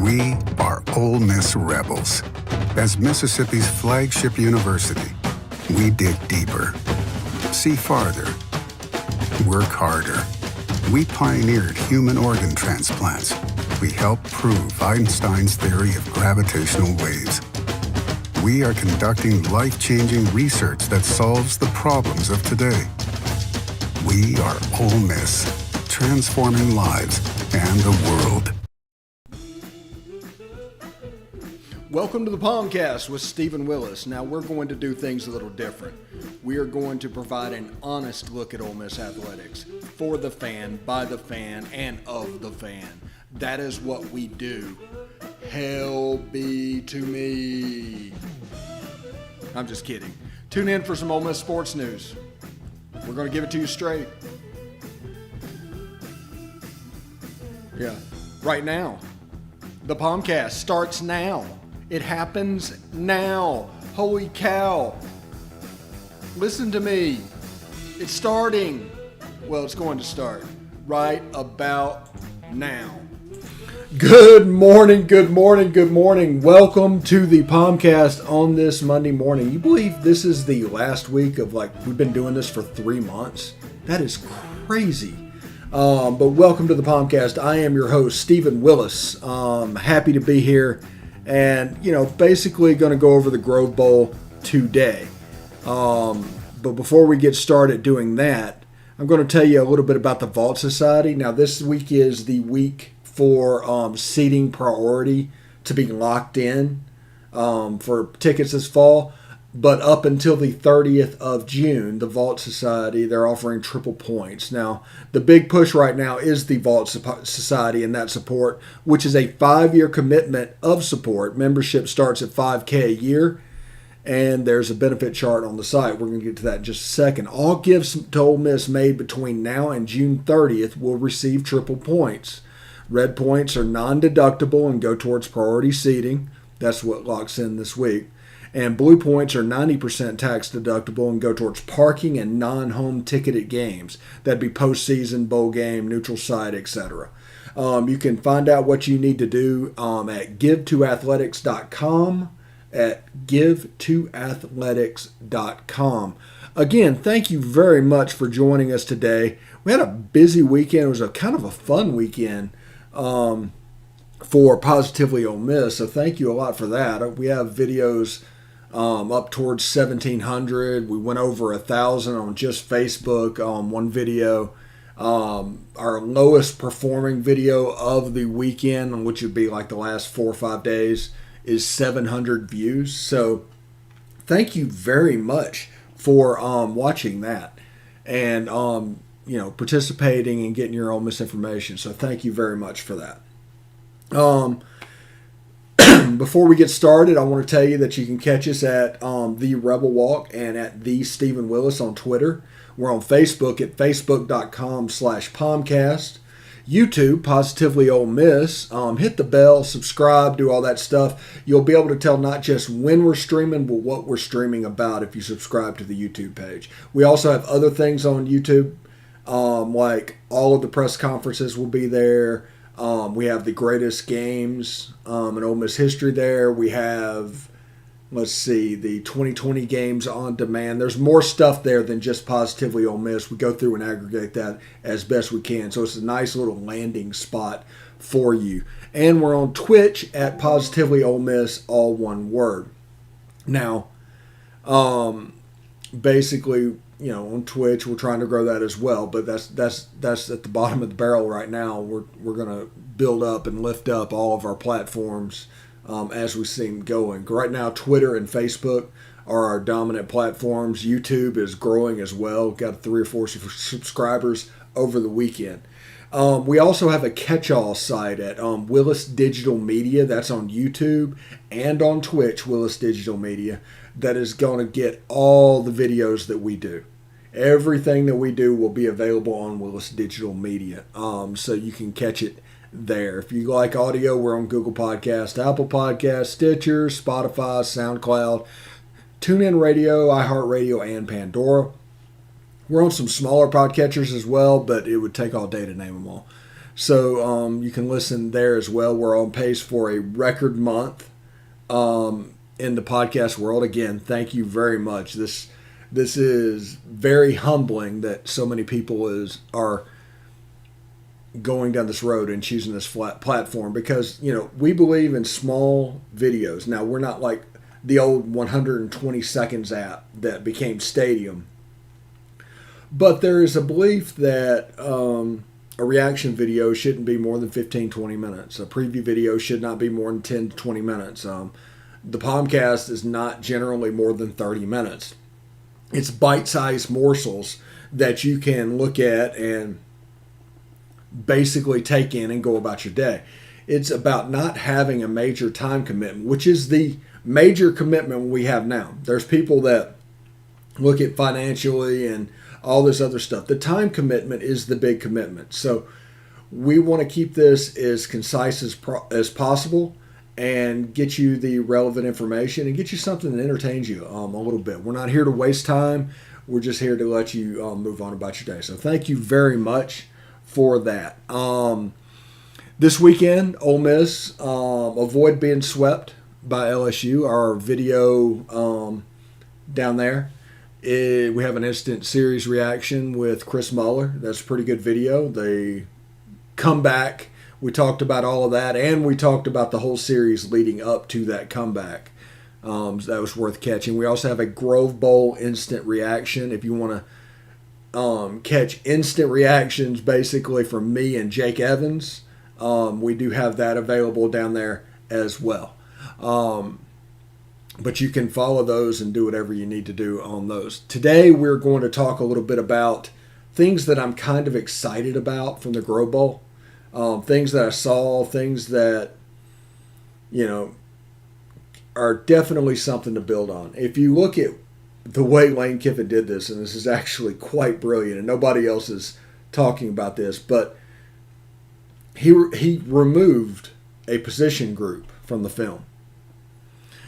We are Ole Miss Rebels. As Mississippi's flagship university, we dig deeper, see farther, work harder. We pioneered human organ transplants. We helped prove Einstein's theory of gravitational waves. We are conducting life-changing research that solves the problems of today. We are Ole Miss, transforming lives and the world. Welcome to the POMcast with Stephen Willis. Now we're going to do things a little different. We are going to provide an honest look at Ole Miss athletics for the fan, by the fan, and of the fan. That is what we do. Hell be to me. I'm just kidding. Tune in for some Ole Miss sports news. We're going to give it to you straight. Yeah, right now. The POMcast starts now. It happens now. Holy cow. Listen to me. It's starting. Well, it's going to start right about now. Good morning, good morning, good morning. Welcome to the POMcast on this Monday morning. You believe this is the last week of we've been doing this for 3 months? That is crazy. But welcome to the POMcast. I am your host, Stephen Willis. Happy to be here. And, basically going to go over the Grove Bowl today. But before we get started doing that, I'm going to tell you a little bit about the Vault Society. Now, this week is the week for seating priority to be locked in for tickets this fall. But up until the 30th of June, the Vault Society, they're offering triple points. Now, the big push right now is the Vault Society and that support, which is a 5-year commitment of support. Membership starts at $5,000 a year, and there's a benefit chart on the site. We're going to get to that in just a second. All gifts to Ole Miss made between now and June 30th will receive triple points. Red points are non-deductible and go towards priority seating. That's what locks in this week. And blue points are 90% tax deductible and go towards parking and non-home ticketed games. That'd be postseason, bowl game, neutral site, etc. You can find out what you need to do at givetoathletics.com, at givetoathletics.com. Again, thank you very much for joining us today. We had a busy weekend. It was a kind of a fun weekend for Positively Ole Miss, so thank you a lot for that. We have videos up towards 1,700. We went over 1,000 on just Facebook on one video. Our lowest performing video of the weekend, which would be like the last 4 or 5 days, is 700 views. So thank you very much for watching that and participating and getting your Ole Miss information. So thank you very much for that. Before we get started, I want to tell you that you can catch us at The Rebel Walk and at The Stephen Willis on Twitter. We're on Facebook at facebook.com/POMcast. YouTube, Positively Ole Miss. Hit the bell, subscribe, do all that stuff. You'll be able to tell not just when we're streaming, but what we're streaming about if you subscribe to the YouTube page. We also have other things on YouTube, like all of the press conferences will be there. We have the greatest games in Ole Miss history there. We have, the 2020 games on demand. There's more stuff there than just Positively Ole Miss. We go through and aggregate that as best we can. So it's a nice little landing spot for you. And we're on Twitch at Positively Ole Miss, all one word. Now, basically, on Twitch, we're trying to grow that as well, but that's at the bottom of the barrel right now. We're going to build up and lift up all of our platforms as we see them going. Right now, Twitter and Facebook are our dominant platforms. YouTube is growing as well. Got 3 or 4 subscribers over the weekend. We also have a catch-all site at Willis Digital Media. That's on YouTube and on Twitch, Willis Digital Media. That is going to get all the videos that we do. Everything that we do will be available on Willis Digital Media, so you can catch it there. If you like audio, we're on Google Podcast, Apple Podcast, Stitcher, Spotify, SoundCloud, TuneIn Radio, iHeartRadio, and Pandora. We're on some smaller podcatchers as well, but it would take all day to name them all. So you can listen there as well. We're on pace for a record month in the podcast world. Again, thank you very much. This is very humbling that so many people are going down this road and choosing this platform, because we believe in small videos. Now, we're not like the old 120 seconds app that became Stadium, but there is a belief that a reaction video shouldn't be more than 15-20 minutes. A preview video should not be more than 10 to 20 minutes. The POMcast is not generally more than 30 minutes. It's bite-sized morsels that you can look at and basically take in and go about your day. It's about not having a major time commitment, which is the major commitment we have now. There's people that look at financially and all this other stuff. The time commitment is the big commitment. So we want to keep this as concise as possible and get you the relevant information and get you something that entertains you a little bit. We're not here to waste time. We're just here to let you move on about your day. So thank you very much for that. This weekend, Ole Miss, avoid being swept by LSU. Our video down there, we have an instant series reaction with Chris Muller. That's a pretty good video. They come back. We talked about all of that, and we talked about the whole series leading up to that comeback. So that was worth catching. We also have a Grove Bowl instant reaction. If you want to catch instant reactions basically from me and Jake Evans, we do have that available down there as well. But you can follow those and do whatever you need to do on those. Today we're going to talk a little bit about things that I'm kind of excited about from the Grove Bowl. Things that I saw, things that, are definitely something to build on. If you look at the way Lane Kiffin did this, and this is actually quite brilliant, and nobody else is talking about this, but he removed a position group from the film.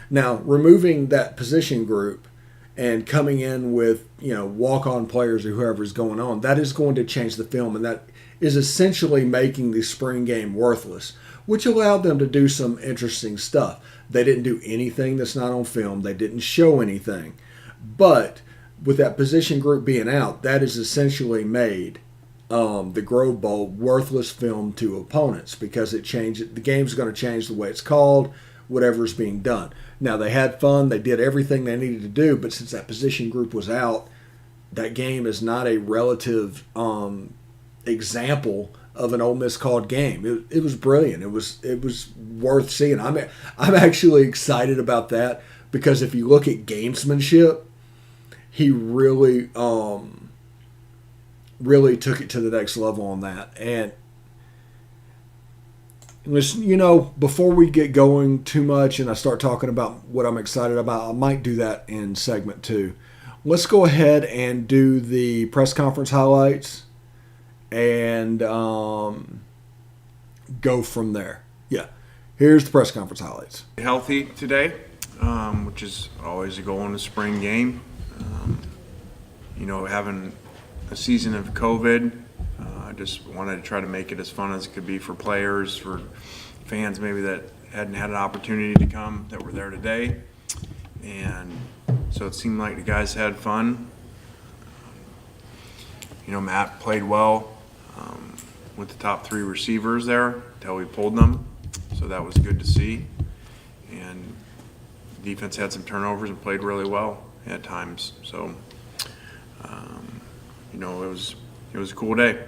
Now, removing that position group and coming in with, walk-on players or whoever's going on, that is going to change the film, and that is essentially making the spring game worthless, which allowed them to do some interesting stuff. They didn't do anything that's not on film. They didn't show anything. But with that position group being out, that has essentially made the Grove Bowl worthless film to opponents, because the game's going to change the way it's called, whatever's being done. Now, they had fun. They did everything they needed to do, but since that position group was out, that game is not a relative example of an Ole Miss called game. It was brilliant. It was worth seeing. I'm actually excited about that, because if you look at gamesmanship, he really took it to the next level on that. And listen, before we get going too much and I start talking about what I'm excited about, I might do that in segment 2. Let's go ahead and do the press conference highlights and go from there. Yeah, here's the press conference highlights. Healthy today, which is always a goal in the spring game. Having a season of COVID, I just wanted to try to make it as fun as it could be for players, for fans maybe that hadn't had an opportunity to come that were there today. And so it seemed like the guys had fun. Matt played well with the top 3 receivers there until we pulled them. So that was good to see. And defense had some turnovers and played really well at times. So, it was a cool day.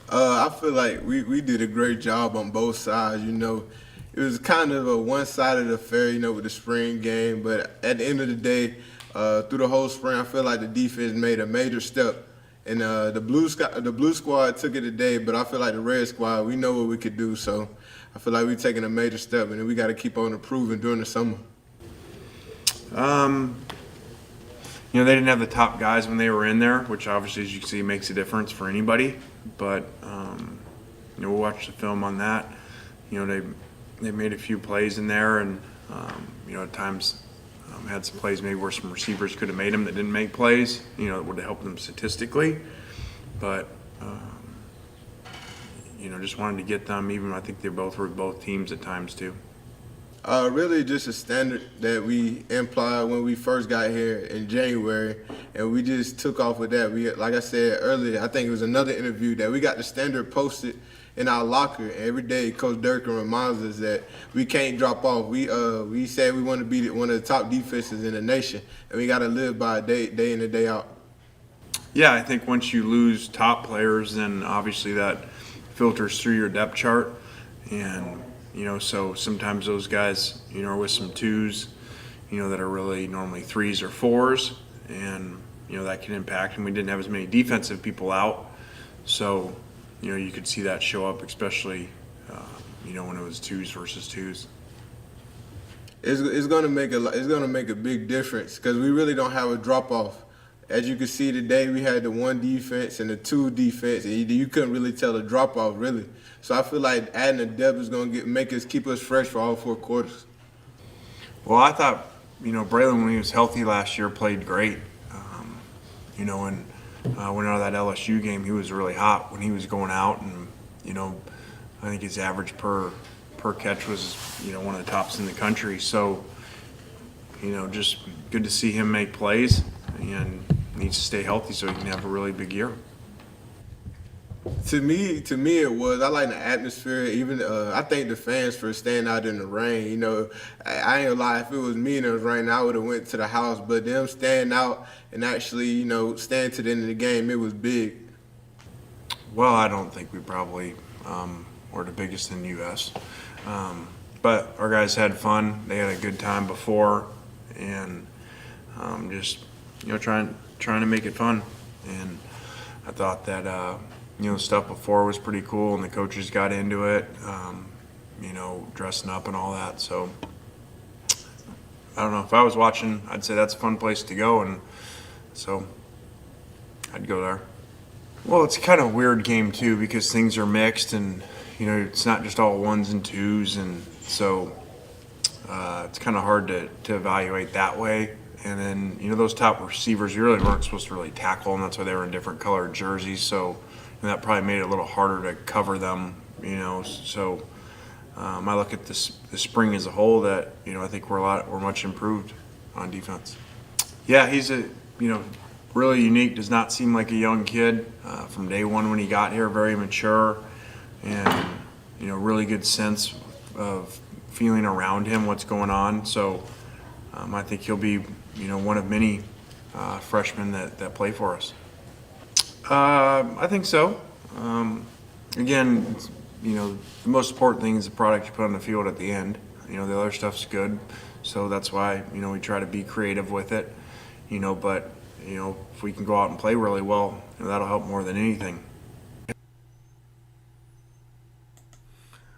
I feel like we did a great job on both sides. It was kind of a one-sided affair, with the spring game. But at the end of the day, through the whole spring, I feel like the defense made a major step. And the blue squad took it today, but I feel like the red squad, we know what we could do. So I feel like we're taking a major step, and we got to keep on improving during the summer. They didn't have the top guys when they were in there, which obviously, as you can see, makes a difference for anybody. But we'll watch the film on that. They made a few plays in there, and at times had some plays maybe where some receivers could have made them that didn't make plays. That would have helped them statistically. But just wanted to get them. Even I think they both were both teams at times too. Really just a standard that we implied when we first got here in January, and we just took off with that. We, like I said earlier, I think it was another interview that we got the standard posted in our locker. Every day, Coach Durkin reminds us that we can't drop off. We said we want to be one of the top defenses in the nation, and we got to live by it day in and day out. Yeah, I think once you lose top players, then obviously that filters through your depth chart, and so sometimes those guys, are with some twos, that are really normally threes or fours, and, that can impact. And we didn't have as many defensive people out, so, you could see that show up, especially, when it was twos versus twos. It's gonna make a big difference because we really don't have a drop off. As you can see today, we had the one defense and the two defense, and you couldn't really tell the drop off really. So I feel like adding the depth is going to keep us fresh for all 4 quarters. Well, I thought, Braylon, when he was healthy last year, played great. And went out of that LSU game, he was really hot when he was going out, and I think his average per catch was one of the tops in the country. So just good to see him make plays, and needs to stay healthy so he can have a really big year. To me, it was. I like the atmosphere. Even I thank the fans for staying out in the rain. I ain't gonna lie. If it was me and it was raining, I would have went to the house. But them staying out and actually, staying to the end of the game, it was big. Well, I don't think we probably were the biggest in the U.S. But our guys had fun. They had a good time before, and just trying to make it fun. And I thought that stuff before was pretty cool, and the coaches got into it, dressing up and all that. So I don't know, if I was watching, I'd say that's a fun place to go, and so I'd go there. Well, it's kind of a weird game too because things are mixed, and it's not just all ones and twos, and so it's kind of hard to evaluate that way. And then those top receivers, you really weren't supposed to really tackle, and that's why they were in different colored jerseys. So that probably made it a little harder to cover them. So I look at the spring as a whole that I think we're much improved on defense. Yeah, he's really unique. Does not seem like a young kid from day one when he got here. Very mature, and really good sense of feeling around him, what's going on. So I think he'll be one of many freshmen that play for us. I think so. Again, the most important thing is the product you put on the field at the end. The other stuff's good, so that's why we try to be creative with it. But if we can go out and play really well, that'll help more than anything.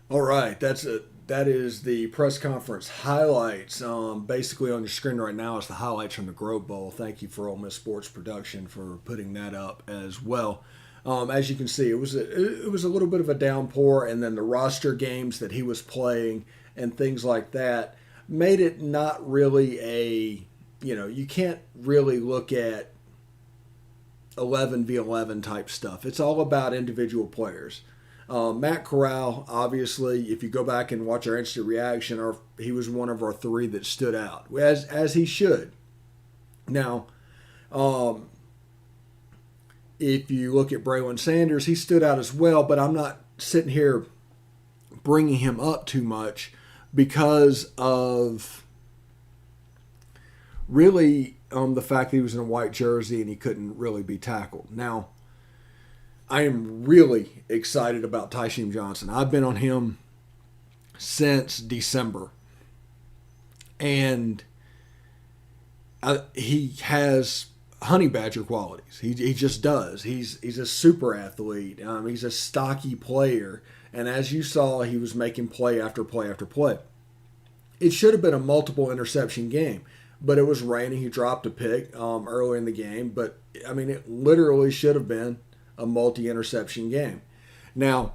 All right, that is the press conference highlights. Basically on your screen right now is the highlights from the Grove Bowl. Thank you for Ole Miss Sports Production for putting that up as well. As you can see, it was a little bit of a downpour, and then the roster games that he was playing and things like that made it not really you can't really look at 11v11 type stuff. It's all about individual players. Matt Corral, obviously, if you go back and watch our instant reaction, he was one of our 3 that stood out, as he should. Now, if you look at Braylon Sanders, he stood out as well, but I'm not sitting here bringing him up too much because of really the fact that he was in a white jersey and he couldn't really be tackled. Now, I am really excited about Tysheem Johnson. I've been on him since December. And he has honey badger qualities. He just does. He's a super athlete. He's a stocky player. And as you saw, he was making play after play after play. It should have been a multiple interception game. But it was raining. He dropped a pick early in the game. But, it literally should have been a multi-interception game. Now,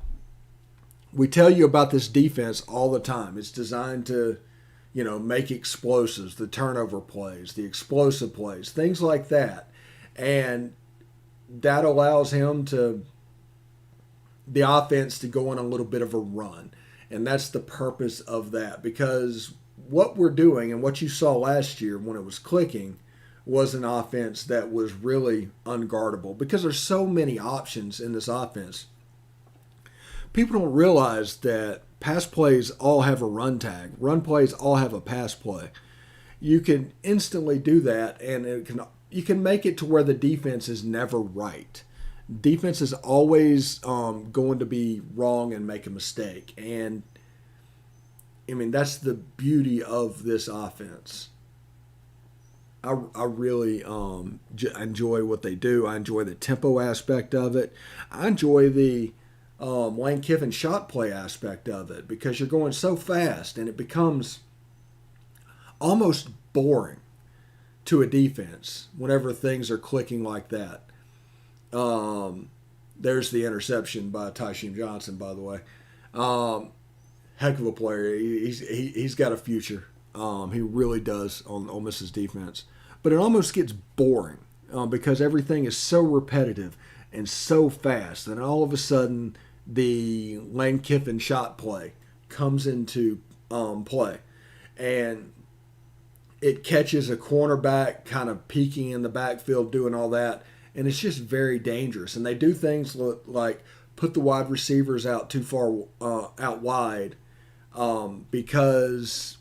we tell you about this defense all the time. It's designed to, make explosives, the turnover plays, the explosive plays, things like that. And that allows him to, the offense to go on a little bit of a run. And that's the purpose of that, because what we're doing and what you saw last year when it was clicking was an offense that was really unguardable, because there's so many options in this offense. People don't realize that pass plays all have a run tag. Run plays all have a pass play. You can instantly do that, and you can make it to where the defense is never right. Defense is always going to be wrong and make a mistake. And, I mean, that's the beauty of this offense. I really enjoy what they do. I enjoy the tempo aspect of it. I enjoy the Lane Kiffin shot play aspect of it, because you're going so fast and it becomes almost boring to a defense whenever things are clicking like that. There's the interception by Tysheem Johnson, by the way. Heck of a player. He's got a future. He really does on Ole Miss's defense. But it almost gets boring because everything is so repetitive and so fast. And all of a sudden, the Lane Kiffin shot play comes into play. And it catches a cornerback kind of peeking in the backfield, doing all that. And it's just very dangerous. And they do things like put the wide receivers out too far out wide because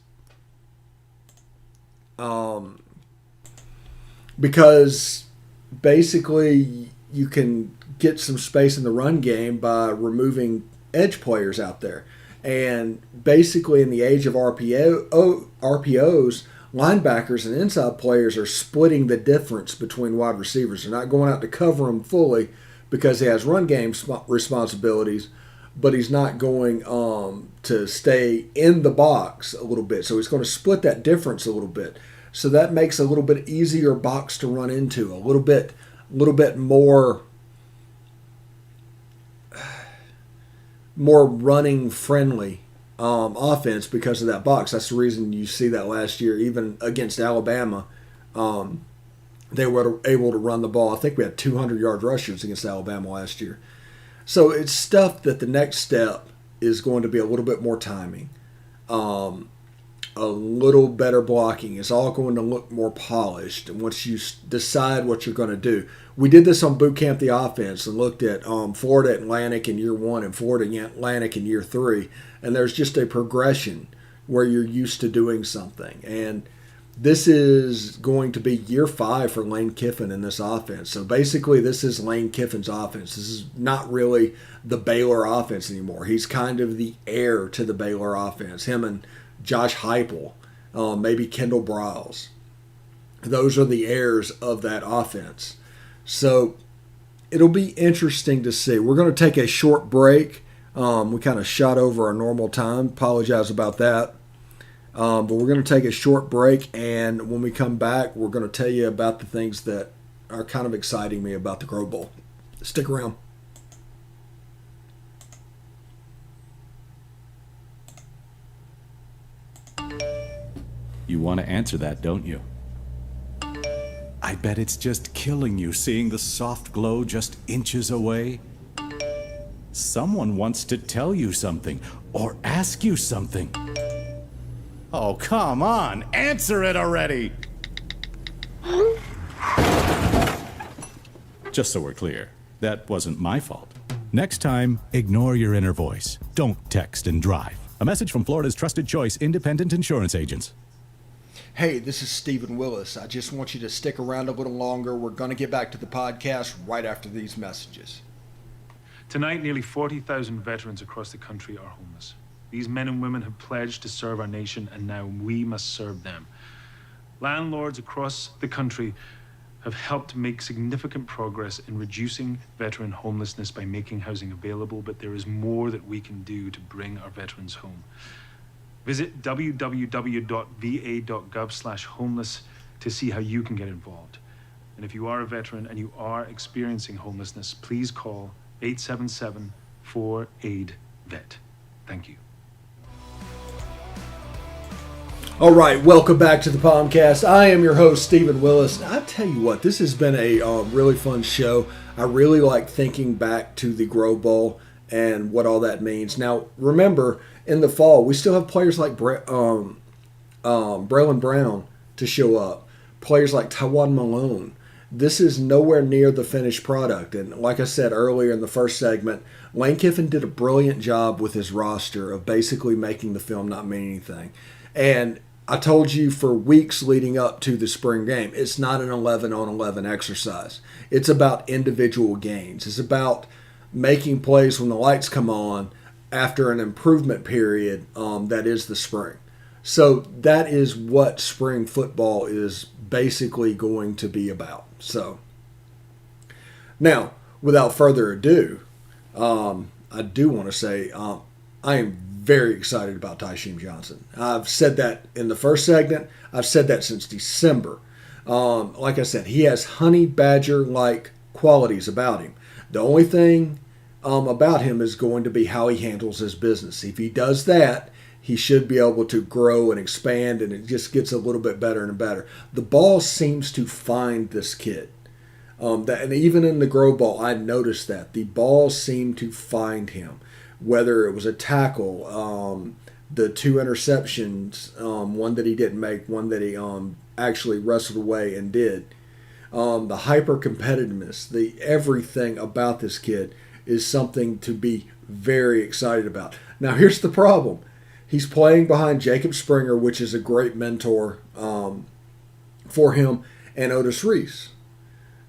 basically you can get some space in the run game by removing edge players out there. And basically in the age of RPOs, linebackers and inside players are splitting the difference between wide receivers. They're not going out to cover him fully because he has run game responsibilities, but he's not going to stay in the box a little bit. So he's going to split that difference a little bit. So that makes a little bit easier box to run into, a little bit more running friendly offense because of that box. That's the reason you see that last year, even against Alabama, they were able to run the ball. I think we had 200-yard rushers against Alabama last year. So it's stuff that the next step is going to be a little bit more timing, a little better blocking. It's all going to look more polished. And once you decide what you're going to do, we did this on Boot Camp the Offense and looked at Florida Atlantic in year 1 and Florida Atlantic in year 3. And there's just a progression where you're used to doing something. And this is going to be year 5 for Lane Kiffin in this offense. So basically this is Lane Kiffin's offense. This is not really the Baylor offense anymore. He's kind of the heir to the Baylor offense. Him and Josh Heupel, maybe Kendall Briles. Those are the heirs of that offense. So it'll be interesting to see. We're going to take a short break. We kind of shot over our normal time. Apologize about that. But we're going to take a short break, and when we come back, we're going to tell you about the things that are kind of exciting me about the Grove Bowl. Stick around. You want to answer that, don't you? I bet it's just killing you seeing the soft glow just inches away. Someone wants to tell you something or ask you something. Oh, come on, answer it already! Just so we're clear, that wasn't my fault. Next time, ignore your inner voice. Don't text and drive. A message from Florida's trusted choice independent insurance agents. Hey, this is Stephen Willis. I just want you to stick around a little longer. We're going to get back to the podcast right after these messages. Tonight, nearly 40,000 veterans across the country are homeless. These men and women have pledged to serve our nation, and now we must serve them. Landlords across the country have helped make significant progress in reducing veteran homelessness by making housing available, but there is more that we can do to bring our veterans home. Visit www.va.gov/homeless to see how you can get involved. And if you are a veteran and you are experiencing homelessness, please call 877-4AID-VET. Thank you. All right, welcome back to the POMcast. I am your host, Stephen Willis. I tell you what, this has been a really fun show. I really like thinking back to the Grove Bowl and what all that means. Now, remember, in the fall, we still have players like Braylon Brown to show up, players like Tywone Malone. This is nowhere near the finished product. And like I said earlier in the first segment, Lane Kiffin did a brilliant job with his roster of basically making the film not mean anything. And I told you for weeks leading up to the spring game, it's not an 11-on-11 exercise. It's about individual gains. It's about making plays when the lights come on after an improvement period that is the spring. So that is what spring football is basically going to be about. So now, without further ado, I do want to say I am very excited about Tysheem Johnson. I've said that in the first segment. I've said that since December. Like I said, he has honey badger-like qualities about him. The only thing about him is going to be how he handles his business. If he does that, he should be able to grow and expand, and it just gets a little bit better and better. The ball seems to find this kid. And even in the Grow Ball, I noticed that. The ball seemed to find him. Whether it was a tackle, the 2 interceptions, one that he didn't make, one that he actually wrestled away and did. The hyper-competitiveness, the everything about this kid is something to be very excited about. Now, here's the problem. He's playing behind Jacob Springer, which is a great mentor for him, and Otis Reese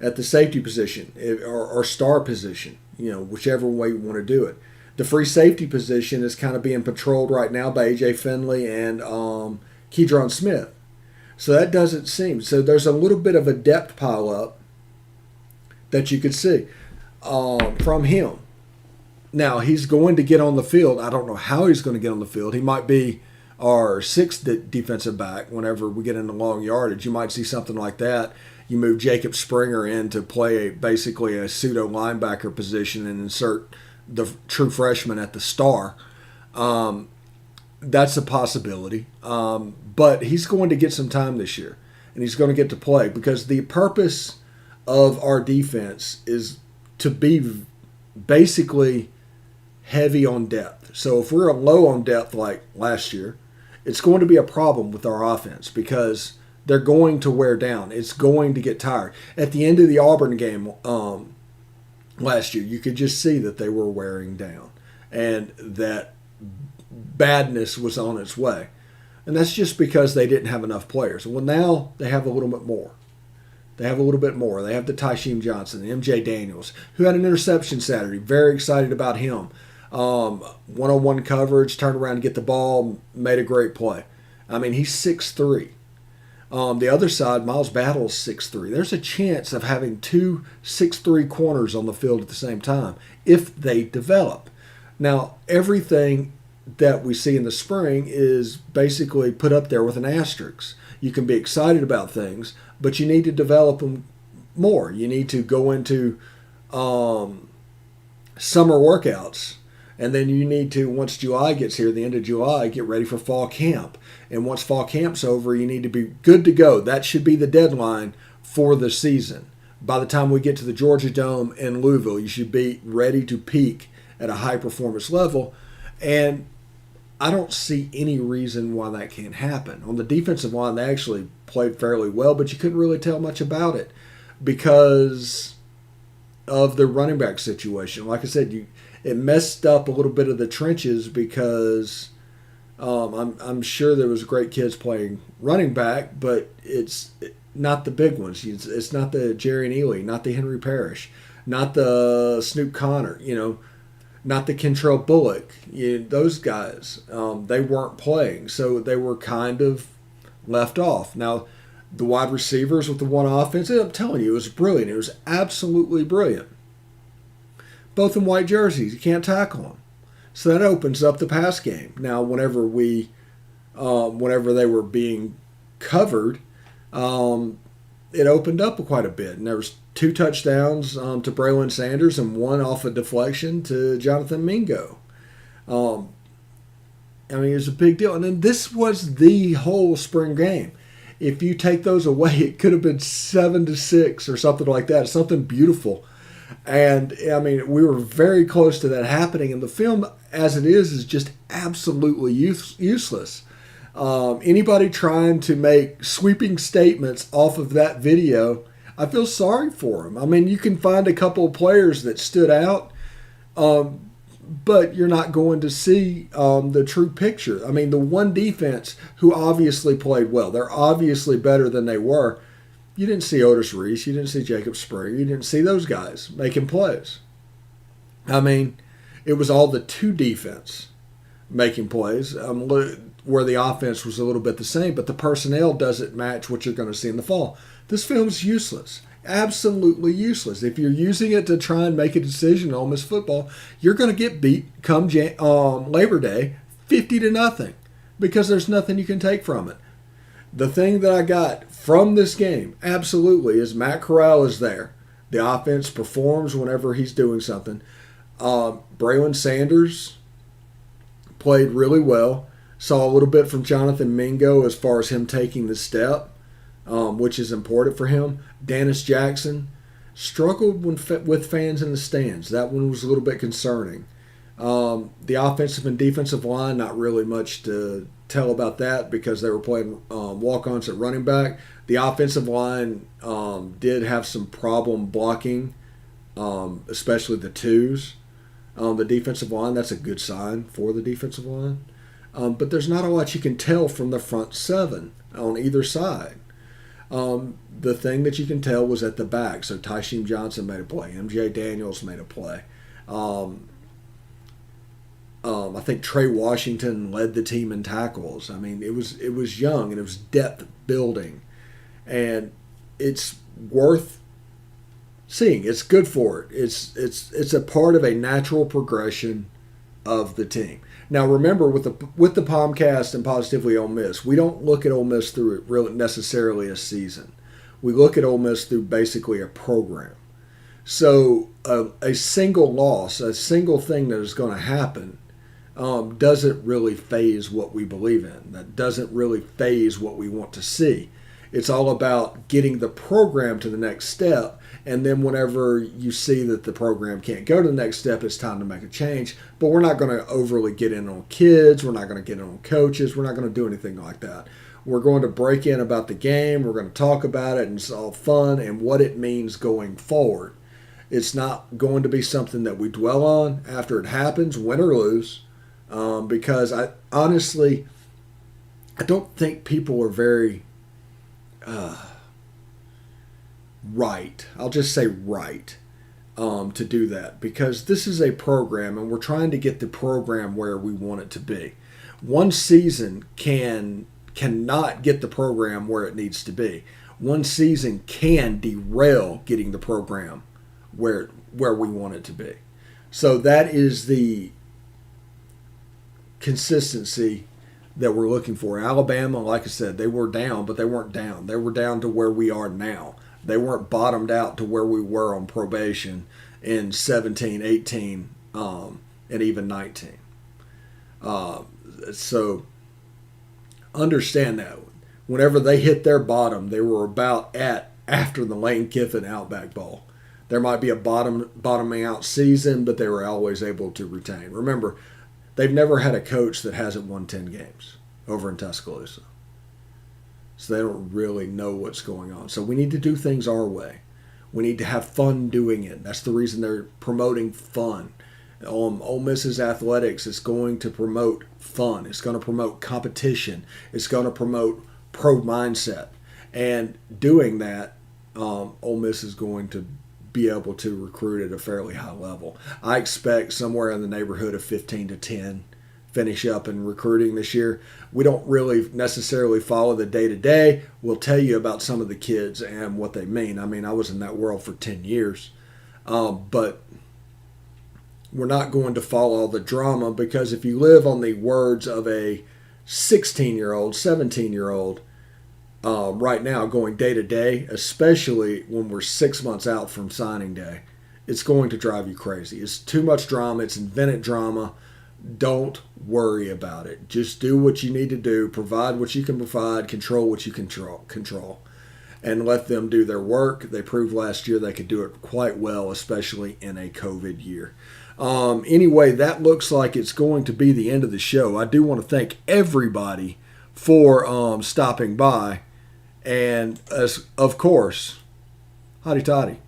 at the safety position or star position, whichever way you want to do it. The free safety position is kind of being patrolled right now by A.J. Finley and Keydron Smith. So that doesn't seem. So there's a little bit of a depth pileup that you could see from him. Now, he's going to get on the field. I don't know how he's going to get on the field. He might be our 6th defensive back whenever we get into long yardage. You might see something like that. You move Jacob Springer in to play basically a pseudo linebacker position and insert the true freshman at the star. That's a possibility. But he's going to get some time this year, and he's going to get to play because the purpose of our defense is to be basically heavy on depth. So if we're low on depth like last year, it's going to be a problem with our offense because they're going to wear down. It's going to get tired. At the end of the Auburn game last year, you could just see that they were wearing down and that badness was on its way. And that's just because they didn't have enough players. Well, now they have a little bit more. They have a little bit more. They have the Tysheem Johnson, the M.J. Daniels, who had an interception Saturday. Very excited about him. One-on-one coverage, turned around and get the ball, made a great play. I mean, he's 6'3". The other side, Miles Battle's 6'3". There's a chance of having 2 6'3" corners on the field at the same time if they develop. Now, everything that we see in the spring is basically put up there with an asterisk. You can be excited about things, but you need to develop them more. You need to go into summer workouts, and then you need to, once July gets here, the end of July, get ready for fall camp. And once fall camp's over, you need to be good to go. That should be the deadline for the season. By the time we get to the Georgia Dome in Louisville, you should be ready to peak at a high performance level. And I don't see any reason why that can't happen. On the defensive line, they actually played fairly well, but you couldn't really tell much about it because of the running back situation. Like I said, it messed up a little bit of the trenches because I'm sure there was great kids playing running back, but it's not the big ones. It's not the Jerry Neely, not the Henry Parrish, not the Snoop Connor, not the Kentrell Bullock. Those guys, they weren't playing, so they were kind of left off. Now, the wide receivers with the one offense, I'm telling you, it was brilliant. It was absolutely brilliant. Both in white jerseys. You can't tackle them. So that opens up the pass game. Now, whenever they were being covered, it opened up quite a bit. And there was 2 touchdowns to Braylon Sanders and 1 off a deflection to Jonathan Mingo. It was a big deal. And then this was the whole spring game. If you take those away, it could have been 7-6 or something like that. Something beautiful. And I mean, we were very close to that happening. And the film, as it is just absolutely useless. Anybody trying to make sweeping statements off of that video, I feel sorry for them. I mean, you can find a couple of players that stood out, but you're not going to see the true picture. I mean, the one defense who obviously played well, they're obviously better than they were. You didn't see Otis Reese. You didn't see Jacob Springer. You didn't see those guys making plays. I mean, it was all the two defense making plays, where the offense was a little bit the same, but the personnel doesn't match what you're going to see in the fall. This film's useless. Absolutely useless. If you're using it to try and make a decision on Ole Miss football, you're going to get beat come Labor Day 50-0 because there's nothing you can take from it. The thing that I got from this game, absolutely, is Matt Corral is there. The offense performs whenever he's doing something. Braylon Sanders played really well. Saw a little bit from Jonathan Mingo as far as him taking the step, which is important for him. Dennis Jackson struggled with fans in the stands. That one was a little bit concerning. The offensive and defensive line, not really much to tell about that because they were playing walk-ons at running back. The offensive line did have some problem blocking, especially the twos. The defensive line, that's a good sign for the defensive line. But there's not a lot you can tell from the front seven on either side. The thing that you can tell was at the back. So Tysheem Johnson made a play. M.J. Daniels made a play. I think Trey Washington led the team in tackles. I mean, it was young and it was depth building, and it's worth seeing. It's good for it. It's a part of a natural progression of the team. Now, remember, with the POMcast and Positively Ole Miss, we don't look at Ole Miss through really necessarily a season. We look at Ole Miss through basically a program. So a single loss, a single thing that is going to happen, doesn't really phase what we believe in. That doesn't really phase what we want to see. It's all about getting the program to the next step, and then whenever you see that the program can't go to the next step, it's time to make a change. But we're not going to overly get in on kids. We're not going to get in on coaches. We're not going to do anything like that. We're going to break in about the game. We're going to talk about it, and it's all fun and what it means going forward. It's not going to be something that we dwell on after it happens, win or lose, because I don't think people are very right. I'll just say right to do that, because this is a program and we're trying to get the program where we want it to be. One season cannot get the program where it needs to be. One season can derail getting the program where we want it to be. So that is the consistency that we're looking for. Alabama, like I said, they were down, but they weren't down. They were down to where we are now. They weren't bottomed out to where we were on probation in 17, 18, and even 19. So understand that. Whenever they hit their bottom, they were about after the Lane Kiffin Outback Bowl. There might be a bottoming out season, but they were always able to retain. Remember, they've never had a coach that hasn't won 10 games over in Tuscaloosa. So they don't really know what's going on. So we need to do things our way. We need to have fun doing it. That's the reason they're promoting fun. Ole Miss's athletics is going to promote fun. It's going to promote competition. It's going to promote pro mindset. And doing that, Ole Miss is going to be able to recruit at a fairly high level. I expect somewhere in the neighborhood of 15 to 10 finish up in recruiting this year. We don't really necessarily follow the day-to-day. We'll tell you about some of the kids and what they mean. I mean, I was in that world for 10 years. But we're not going to follow all the drama, because if you live on the words of a 16-year-old, 17-year-old, right now going day-to-day, especially when we're 6 months out from signing day, it's going to drive you crazy. It's too much drama. It's invented drama. Don't worry about it. Just do what you need to do. Provide what you can provide. Control what you can control. and let them do their work. They proved last year they could do it quite well, especially in a COVID year. Anyway, that looks like it's going to be the end of the show. I do want to thank everybody for stopping by. And, of course, hotty toddy.